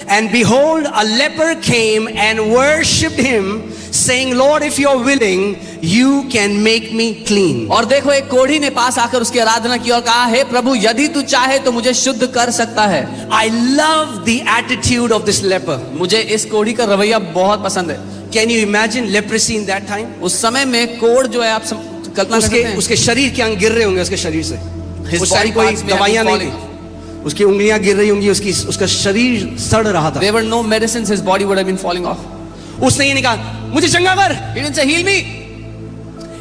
And behold, a leper came and worshipped him, saying, Lord, if you are willing, you can make me clean. और देखो एक कोढ़ी ने पास आकर उसकी आराधना की और कहा, हे प्रभु, यदि तू चाहे तो मुझे शुद्ध कर सकता है। I love the attitude of this leper. मुझे इस कोढ़ी का रवैया बहुत पसंद है। Can you imagine leprosy in that time? उस समय में कोढ़ जो है, आप कल्पना कर सकते हैं, उसके शरीर के अंग गिर रहे होंगे उसके शरीर से। His उस टाइम body कोई parts may have दवाइयां been नहीं थी, उसकी उंगलियां गिर रही होंगी, उसका शरीर सड़ रहा था। There were no medicines, his body would have been falling off. उसने ये नहीं कहा मुझे चंगा कर। He didn't say heal me.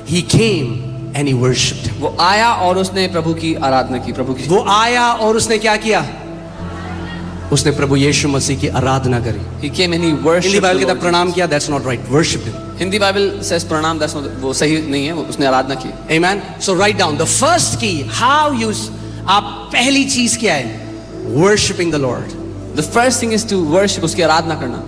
He came and he worshipped him. वो आया और उसने प्रभु की आराधना की, प्रभु की। वो आया और उसने क्या किया? उसने प्रभु यीशु मसीह की आराधना करी। He came and he worshipped. Hindi Bible the कहता Lord प्रणाम Jesus. किया, that's not right. Worship him. Hindi Bible says प्रणाम, that's not, वो सही नहीं है, उसने आराधना की। Amen. So write down the first key. How you आप पहली चीज क्या है? Worshiping the Lord. The first thing is to worship, उसकी आराधना करना।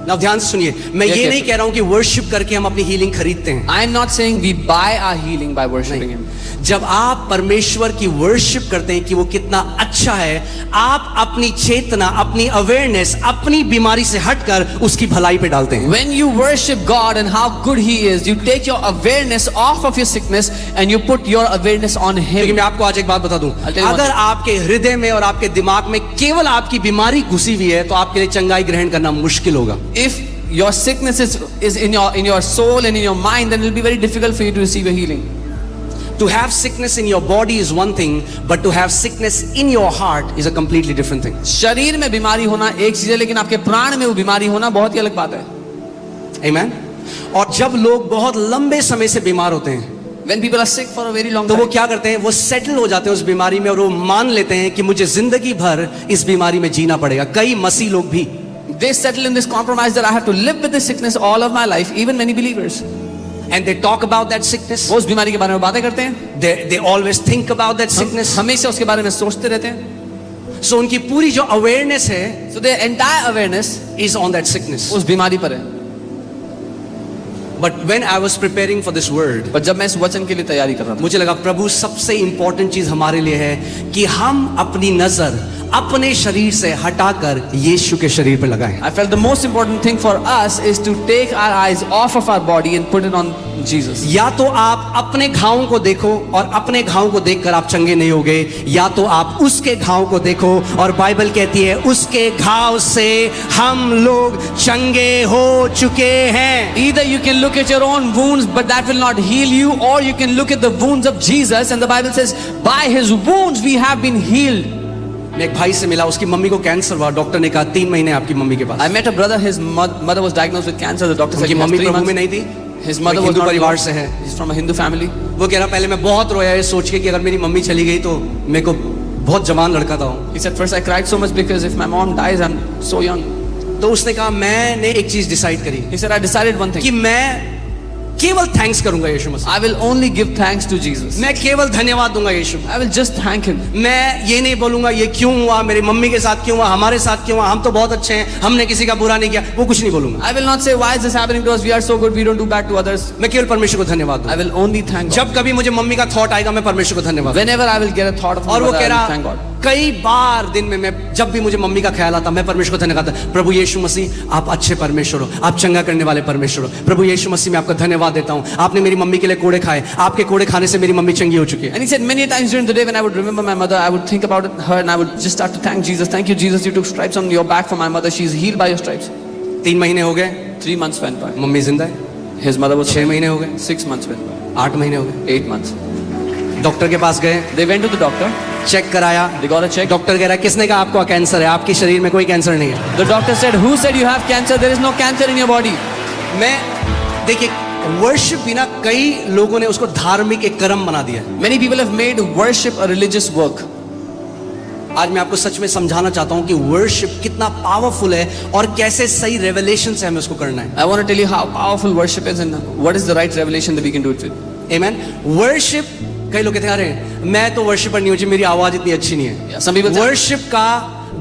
Now ध्यान से सुनिए, मैं ये नहीं कह रहा हूं कि वर्शिप करके हम अपनी हीलिंग खरीदते हैं। I am not saying we buy our healing by worshiping him. जब आप परमेश्वर की वर्शिप करते हैं कि वो कितना अच्छा है, आप अपनी चेतना, अपनी अवेयरनेस, अपनी बीमारी से हटकर उसकी भलाई पे डालते हैं। When you worship God and how good He is, you take your awareness off of your sickness and you put your awareness on लेकिन Him. मैं आपको आज एक बात बता दूं, I'll tell you one अगर thing. आपके हृदय में और आपके दिमाग में केवल आपकी बीमारी घुसी हुई है, तो आपके लिए चंगाई ग्रहण करना मुश्किल होगा। If your sickness is in your soul and in your mind, then it will be very difficult for you to receive your healing. To have sickness in your body is one thing, but to have sickness in your heart is a completely different thing. शरीर में बीमारी होना एक चीज है, लेकिन आपके प्राण में वो बीमारी होना बहुत ही अलग बात है। Amen. और जब लोग बहुत लंबे समय से बीमार होते हैं, When people are sick for a very long तो time, वो क्या करते हैं? वो सेटल हो जाते हैं उस बीमारी में और वो मान लेते हैं कि मुझे जिंदगी भर इस बीमारी में जीना पड़ेगा। कई मसीह लोग भी they settle in this compromise that I have to live with this sickness all of my life, even many believers. and they talk about that sickness. वो उस बीमारी के बारे में बातें करते हैं, They always think about that sickness. हमेशा उसके बारे में सोचते रहते हैं। So उनकी पूरी जो awareness है So their entire awareness is on that sickness. उस बीमारी पर है। But when I was preparing for this word, पर जब मैं इस वचन के लिए तैयारी कर रहा था, मुझे लगा प्रभु सबसे इंपॉर्टेंट चीज हमारे लिए है कि हम अपनी नजर अपने शरीर से हटाकर यीशु के शरीर पर लगाएं। I felt the most important thing for us is to take our eyes off of our body and put it on Jesus. या तो आप अपने घावों को देखो और अपने घावों को देखकर आप चंगे नहीं होगे, या तो आप उसके घाव को देखो और बाइबल कहती है उसके घाव से हम लोग चंगे हो चुके हैं। Either you can look at your own wounds, but that will not heal you, or you can look at the wounds of Jesus, and the Bible says, by His wounds we have been healed. मैं एक भाई से मिला, उसकी mummy को cancer हुआ, doctor ने कहा 3 महीने आपकी मम्मी के पास। I met a brother, his mother was diagnosed with cancer. The doctor said उनकी he has मम्मी 3 प्रभु में months. नहीं थी, His mother वो was हिंदू not परिवार born. से है। He's from a Hindu family. वो कह रहा पहले मैं बहुत रोया ये सोच के कि अगर मेरी मम्मी चली गई तो मेरे को बहुत जवान लड़का था। He said, first I cried so much because if my mom dies, I'm so young. तो उसने कहा मैंने एक चीज डिसाइड करी He said, I decided one कि thing. मैं केवल थैंक्स करूंगा यीशु मसीह, I will only give thanks to Jesus. मैं केवल धन्यवाद दूंगा यीशु। I will just thank Him. मैं ये नहीं बोलूंगा ये क्यों हुआ, मेरी मम्मी के साथ क्यों हुआ, हमारे साथ क्यों हुआ, हम तो बहुत अच्छे हैं, हमने किसी का बुरा नहीं किया, वो कुछ नहीं बोलूंगा। I will not say why is this happening to us. We are so good. We don't do bad to others. मैं केवल परमेश्वर को धन्यवाद I दूंगा। will only thank God. जब कभी मुझे मम्मी का थॉट आएगा मैं परमेश्वर को धन्यवाद दूंगा। Whenever I will get a thought of और my वो mother, कह I will thank रहा God. कई बार दिन में मैं जब भी मुझे मम्मी का ख्याल आता मैं परमेश्वर को धन्यवाद करता, प्रभु यीशु मसीह आप अच्छे परमेश्वर हो, आप चंगा करने वाले परमेश्वर हो। प्रभु यीशु मसीह मैं आपका धन्यवाद देता हूँ, आपने मेरी मम्मी के लिए कोड़े खाए, आपके कोड़े खाने से मेरी मम्मी चंगी हो चुकी है। And he said many times during the day when I would remember my mother, I would think about her and I would just start to thank Jesus. Thank you, Jesus. You took stripes on your back for my mother. She is healed by your stripes. 3 महीने हो गए, 3 months went by. Mummy जिंदा है। His mother was 6 महीने हो गए, 6 months went by. 8 महीने हो गए, 8 months. डॉक्टर के पास गए, They went to the doctor. Check कराया, They got a check. Doctor कह रहा है किसने कहा आपको कैंसर है, आपके शरीर में कोई कैंसर नहीं है। The doctor said, who said you have cancer? There is no cancer in your body. मैं देखिए वर्शिप भी ना कई लोगों ने उसको धार्मिक एक कर्म बना दिया है। Many people have made worship a religious work. आज मैं आपको सच में समझाना चाहता हूं कि वर्शिप कितना पावरफुल है और कैसे सही रेवलेशन से हमें उसको करना है। I want to tell you how powerful worship is and what is the right revelation that we can do it with. Amen. Worship, कई लोग कहते हैं अरे मैं तो वर्शिपर नहीं हूं जी, मेरी आवाज इतनी अच्छी नहीं है। Yeah, some people say, worship का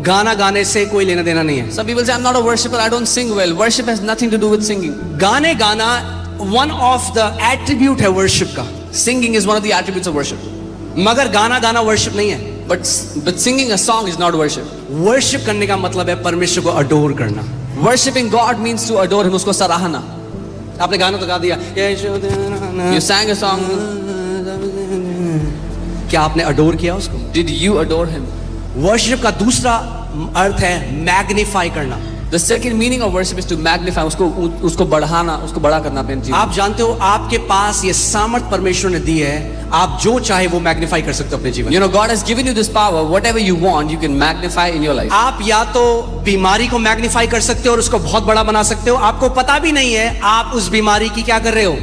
गाना गाने से कोई लेना देना नहीं है। some people say I'm not a worshipper. I don't sing well. Worship has nothing to do with singing. गाने गाना वन ऑफ द एट्रीब्यूट है वर्शिप का, Singing is one of the attributes of worship. मगर गाना गाना worship नहीं है। But singing a song is not worship. Worship करने का मतलब है परमेश्वर को अडोर करना। Worshipping God means to adore Him, उसको सराहना. आपने गाना तो गा दिया, You sang a song. क्या आपने अडोर किया उसको? Did you adore Him? Worship का दूसरा अर्थ है मैग्नीफाई करना। The second meaning of worship is to magnify, उसको बढ़ाना, उसको बड़ा करना अपने जीवन. आप जानते हो आपके पास ये सामर्थ परमेश्वर ने दी है, आप जो चाहे वो मैग्नीफाई कर सकते हो अपने जीवन। You know, God has given you this power. Whatever you want, you can magnify in your life. आप या तो बीमारी को मैग्नीफाई कर सकते हो और उसको बहुत बड़ा बना सकते हो, आपको पता भी नहीं है आप उस बीमारी की क्या कर रहे हो,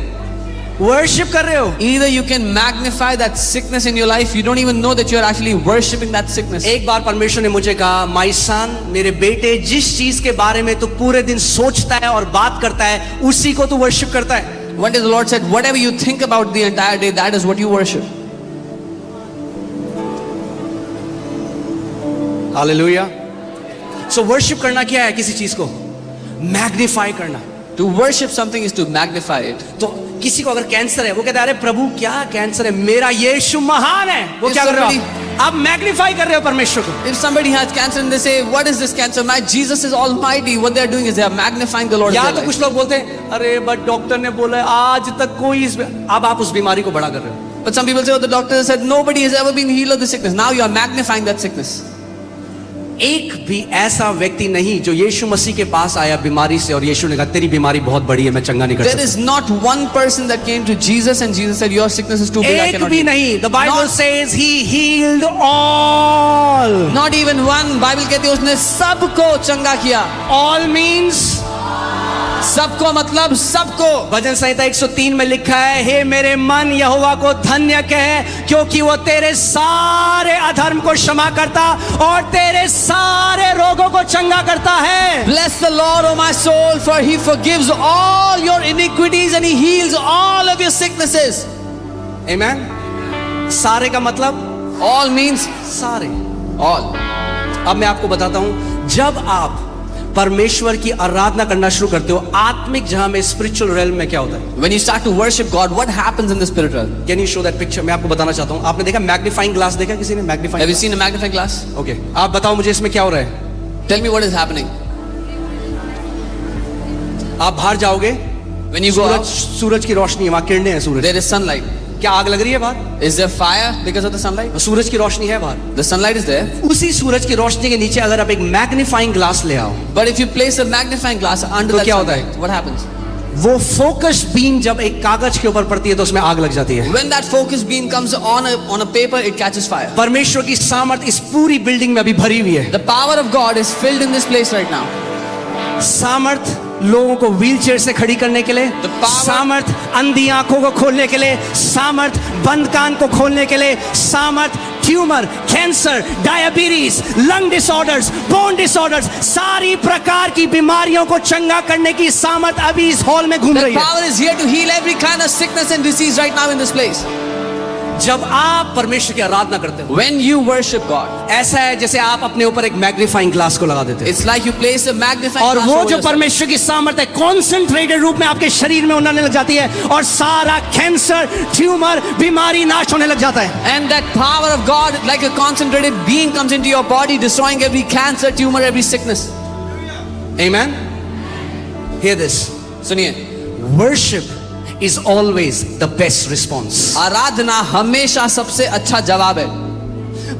वर्शिप कर रहे हो। Either you can magnify that sickness in your life, you don't even know that you are actually worshipping that sickness. एक बार परमेश्वर ने मुझे कहा, माय सन, मेरे बेटे, जिस चीज के बारे में तू पूरे दिन सोचता है और बात करता है उसी को तू वर्शिप करता है। One day the Lord said, whatever you think about the entire day, that is what you worship. Hallelujah. So worship करना क्या है? किसी चीज को मैग्नीफाई करना। To worship something is to magnify it. तो किसी को अगर कैंसर है, वो कहता है अरे प्रभु क्या कैंसर है, मेरा यीशु महान है। वो क्या कर रहे हो आप मैग्नीफाई कर रहे हो परमेश्वर को। If somebody has cancer and they say, what is this cancer? My Jesus is almighty. What they are doing is they are magnifying the Lord. या तो कुछ लोग बोलते हैं अरे बट डॉक्टर ने बोला आज तक कोई अब आप उस बीमारी को बड़ा कर रहे हो। But some people say, oh, the doctor said nobody has ever been healed of this sickness. Now you are magnifying that sickness. एक भी ऐसा व्यक्ति नहीं जो यीशु मसीह के पास आया बीमारी से और यीशु ने कहा तेरी बीमारी बहुत बड़ी है, मैं चंगा नहीं कर There सकता। is not one person that came to Jesus and Jesus said, your sickness is too big, I एक cannot भी heal. नहीं। The Bible says he healed all. Not even one. Bible कहती है उसने सबको चंगा किया. All means सबको मतलब सबको. भजन संहिता 103 में लिखा है, हे मेरे मन यहोवा को धन्य कह क्योंकि वो तेरे सारे अधर्म को क्षमा करता और तेरे सारे रोगों को चंगा करता है। Bless the Lord, O my soul, for He forgives all your iniquities and He heals all of your sicknesses. Amen। सारे का मतलब All means सारे। all. अब मैं आपको बताता हूं, जब आप परमेश्वर की आराधना करना शुरू करते हो आत्मिक जहां में स्पिरिचुअल रेल्म में क्या होता है? When you start to worship God, what happens in the spirit realm? Can you show that picture? मैं आपको बताना चाहता हूं। आपने देखा मैग्नीफाइंग ग्लास? देखा किसी ने Have magnifying? you seen a magnifying glass? Okay, आप बताओ मुझे इसमें क्या हो रहा है? Tell me what is happening. आप बाहर जाओगे, When you go out, सूरज की रोशनी है, वहां किरणें हैं सूरज। there is sunlight. क्या आग लग रही है बाहर? Is there fire because of the sunlight? सूरज की रोशनी है बाहर। The sunlight is there. उसी सूरज की रोशनी के नीचे अगर आप एक मैग्नीफाइंग ग्लास ले आओ, But if you place a magnifying glass under तो that क्या होता है? sunlight, what happens? वो फोकस बीम जब एक कागज के ऊपर पड़ती है तो उसमें आग लग जाती है। When that focus beam comes on a paper, it catches fire. परमेश्वर की सामर्थ इस पूरी बिल्डिंग में अभी भरी हुई है। The power of God is filled in this place right now. सामर्थ लोगों को व्हीलचेयर से खड़ी करने के लिए, The power- सामर्थ अंधी आंखों को खोलने के लिए, सामर्थ बंद कान को खोलने के लिए, सामर्थ tumour, cancer, diabetes, lung disorders, bone disorders, सारी प्रकार की बीमारियों को चंगा करने की सामर्थ अभी इस हॉल में घूम The रही है। power is here to heal every kind of sickness and disease right now in this place. जब आप परमेश्वर की आराधना करते हो, When you worship God, ऐसा है जैसे आप अपने ऊपर एक मैग्नीफाइंग ग्लास को लगा देते it's like you place a magnifying और glass वो over जो yourself. परमेश्वर की सामर्थ है कॉन्सेंट्रेटेड रूप में आपके शरीर में उड़ने लग जाती है और सारा कैंसर, ट्यूमर, बीमारी नाश होने लग जाता है। And that power of God, like a concentrated beam, comes into your body, destroying every cancer, tumor, every sickness. Amen. Hear this. सुनिए, Worship is always the best response. आराधना हमेशा सबसे अच्छा जवाब है.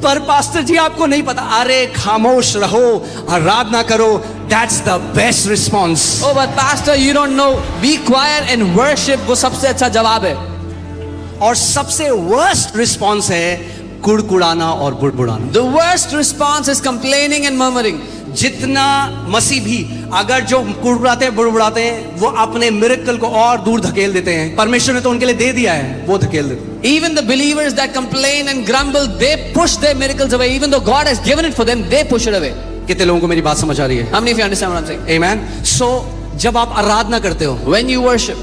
पर पास्टर जी आपको नहीं पता, अरे खामोश रहो, आराधना करो, that's the best response. Oh, but pastor, you don't know. Be quiet and worship. वो सबसे अच्छा जवाब है. और सबसे worst response है कुड़कुड़ाना और बुड़बुड़ाना। The worst response is complaining and murmuring. जितना मसीह भी अगर जो कुड़कुड़ाते बुड़बुड़ाते हैं वो अपने मिरेकल को और दूर धकेल देते हैं। परमेश्वर ने तो उनके लिए दे दिया है, वो धकेल देते हैं। Even the believers that complain and grumble, they push their miracles away. Even though God has given it for them, they push it away. कितने लोगों को मेरी बात समझ आ रही है? How many of you understand what I'm saying? Amen. So जब आप आराधना करते हो, When you worship,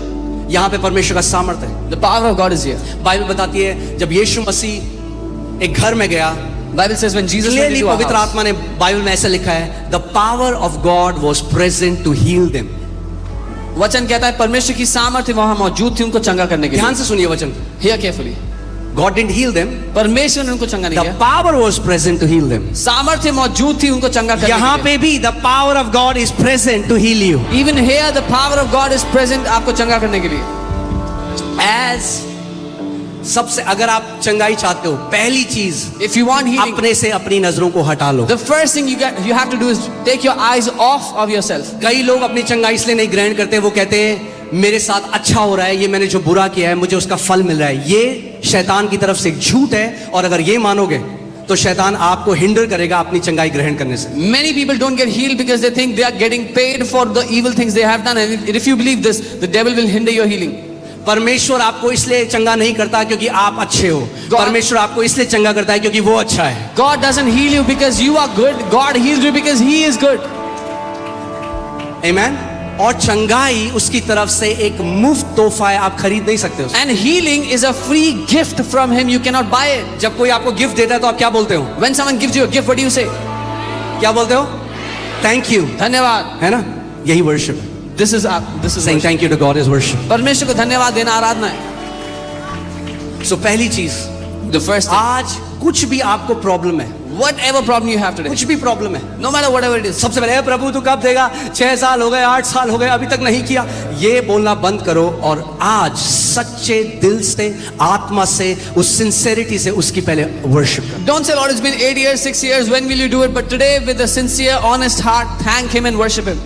यहाँ पे परमेश्वर का सामर्थ है। the power of God is here. Bible बताती है जब यीशु मसीह एक घर में गया, Bible says when Jesus went clearly into a पवित्र house, आत्मा ने बाइबल में ऐसा लिखा है, the power of God was present to heal them. वचन कहता है परमेश्वर की सामर्थ्य वहां मौजूद थी उनको चंगा करने के ध्यान लिए. से सुनिए वचन। Hear carefully. God didn't heal them. परमेश्वर ने उनको चंगा नहीं The किया, power was present to heal them. सामर्थ्य मौजूद थी उनको चंगा करने यहाँ के लिए। पे भी the power of God is present to heal you. Even here the power of God is present आपको चंगा करने के लिए। As सबसे अगर आप चंगाई चाहते हो, पहली चीज If you want healing, अपने से अपनी नजरों को हटा लो। the first thing you have to do is take your eyes off of yourself. कई लोग अपनी चंगाई इसलिए नहीं ग्रहण करते, वो कहते हैं मेरे साथ अच्छा हो रहा है, ये मैंने जो बुरा किया है मुझे उसका फल मिल रहा है। ये शैतान की तरफ से एक झूठ है, और अगर ये मानोगे तो शैतान आपको हिंडर करेगा अपनी चंगाई ग्रहण करने से। Many people don't get healed because they think they are getting paid for the evil things they have done, and if you believe this, the devil will hinder your healing. परमेश्वर आपको इसलिए चंगा नहीं करता क्योंकि आप अच्छे हो, परमेश्वर आपको इसलिए चंगा करता है क्योंकि वो अच्छा है। God doesn't heal you because you are good. God heals you because He is good. आमीन। और चंगाई उसकी तरफ से एक मुफ्त तोहफा है, आप खरीद नहीं सकते उसे। And healing is a free gift from Him. You cannot buy it. जब कोई आपको गिफ्ट देता है तो आप क्या बोलते हो? When someone gives you a gift, what do you say? क्या बोलते हो? थैंक यू, धन्यवाद। है ना? यही वर्शिप है। This is Saying thank you to God is worship. परमेश्वर को धन्यवाद देना आराधना है। So पहली चीज, The first thing, आज कुछ भी आपको प्रॉब्लम है, whatever problem you have today, कुछ भी प्रॉब्लम है, no matter whatever it is, सबसे पहले प्रभु तू कब देगा? 6 साल हो गए, 8 साल हो गए, अभी तक नहीं किया, ये बोलना बंद करो और आज सच्चे दिल से, आत्मा से, उस सिंसेरिटी से उसकी पहले वर्शिप करो। don't say Lord it's been 8 years, 6 years, when will you do it? But today with a sincere, honest heart, thank Him and worship Him.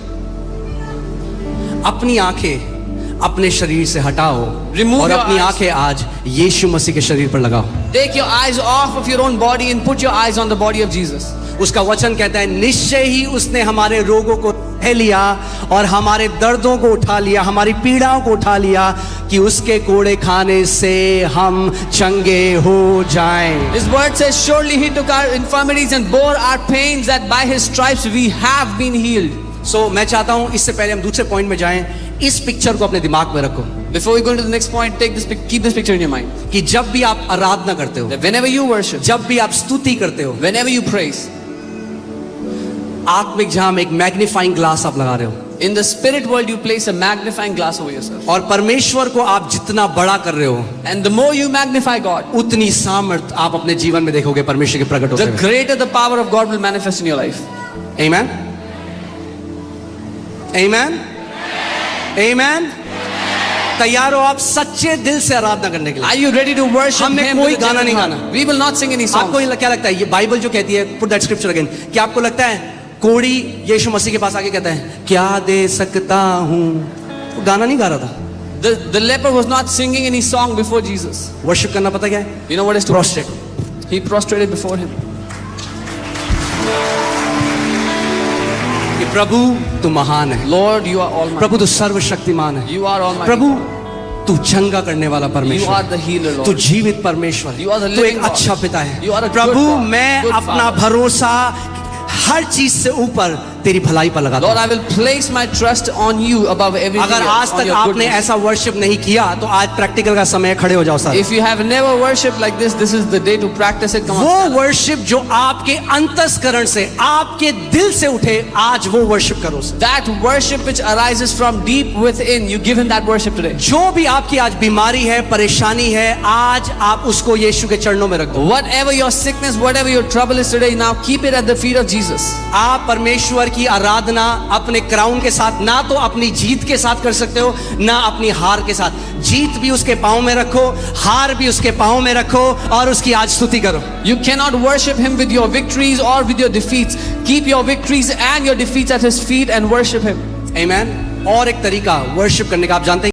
अपनी आंखें अपने शरीर से हटाओ Remove और your अपनी eyes. आंखें आज यीशु मसीह के शरीर पर लगाओ। Take your eyes off of your own body and put your eyes on the body of Jesus. उसका वचन कहता है निश्चय ही उसने हमारे रोगों को सह लिया और हमारे दर्दों को उठा लिया, हमारी पीड़ाओं को उठा लिया, कि उसके कोड़े खाने से हम चंगे हो जाएं। His word says, surely He took our infirmities and bore our pains, that by His stripes we have been healed. So मैं चाहता हूं इससे पहले हम दूसरे पॉइंट में जाएं, इस पिक्चर को अपने दिमाग में रखो Before we go to the next point, keep this picture in your mind. कि जब भी आप आराधना करते हो, That whenever you worship, जब भी आप स्तुति करते हो, whenever you praise, आत्मिक जहां में एक मैग्नीफाइंग ग्लास आप लगा रहे हो, in the spirit world you place a magnifying glass over yourself. और परमेश्वर को आप जितना बड़ा कर रहे हो, And the more you magnify God, उतनी सामर्थ आप अपने जीवन में देखोगे परमेश्वर के प्रकट होते the हुए। greater the power of God will manifest in your life. Amen? Amen? Amen? तैयार हो आप सच्चे दिल से आराधना करने के लिए? Are you ready to worship हमने Him? कोई with a गाना नहीं genuine heart? गाना। We will not sing any songs. आपको क्या लगता है, ये बाइबल जो कहती है, पुट दैट स्क्रिप्चर अगेन, क्या आपको लगता है कोड़ी यीशु मसीह के पास आके कहता है क्या दे सकता हूं? वो गाना नहीं गा रहा था। The leper was not singing any song before Jesus. Worship करना पता क्या है? You know what is to Prostrate. He prostrated before Him. कि प्रभु तू महान है, Lord, you are almighty. प्रभु तू सर्वशक्तिमान है, You are almighty. प्रभु तू चंगा करने वाला You परमेश्वर, are the healer, तू Lord. जीवित परमेश्वर, You are the तू एक living God. अच्छा पिता You are है। a प्रभु good God, मैं good अपना Father. भरोसा हर चीज से ऊपर तेरी भलाई पर लगाता Lord, हूं। I will place my trust on you above everything अगर else, आज on तक your आपने goodness. ऐसा वर्शिप नहीं किया तो आज प्रैक्टिकल का समय है, खड़े हो जाओ सारे। If you have never worshipped like this is the day to practice it. Come वो on. वर्शिप जो आपके अंतस्करण से, आपके दिल से उठे, आज वो वर्शिप करो। That worship which arises from deep within, you give Him that worship today. जो भी आपकी आज बीमारी है, परेशानी है, आज आप उसको यीशु के चरणों में रख दो। Whatever your sickness, whatever your trouble is today, now keep it at the feet of Jesus. आप परमेश्वर की आराधना अपने क्राउन के साथ, ना तो अपनी जीत के साथ कर सकते हो, ना अपनी हार के साथ। जीत भी उसके पांव में रखो, हार भी उसके पांव में रखो और उसकी आज स्तुति करो। You cannot worship Him with your victories or with your defeats. Keep your victories and your defeats at His feet and worship Him. आमीन। और एक तरीका वर्शिप करने का, आप जानते हैं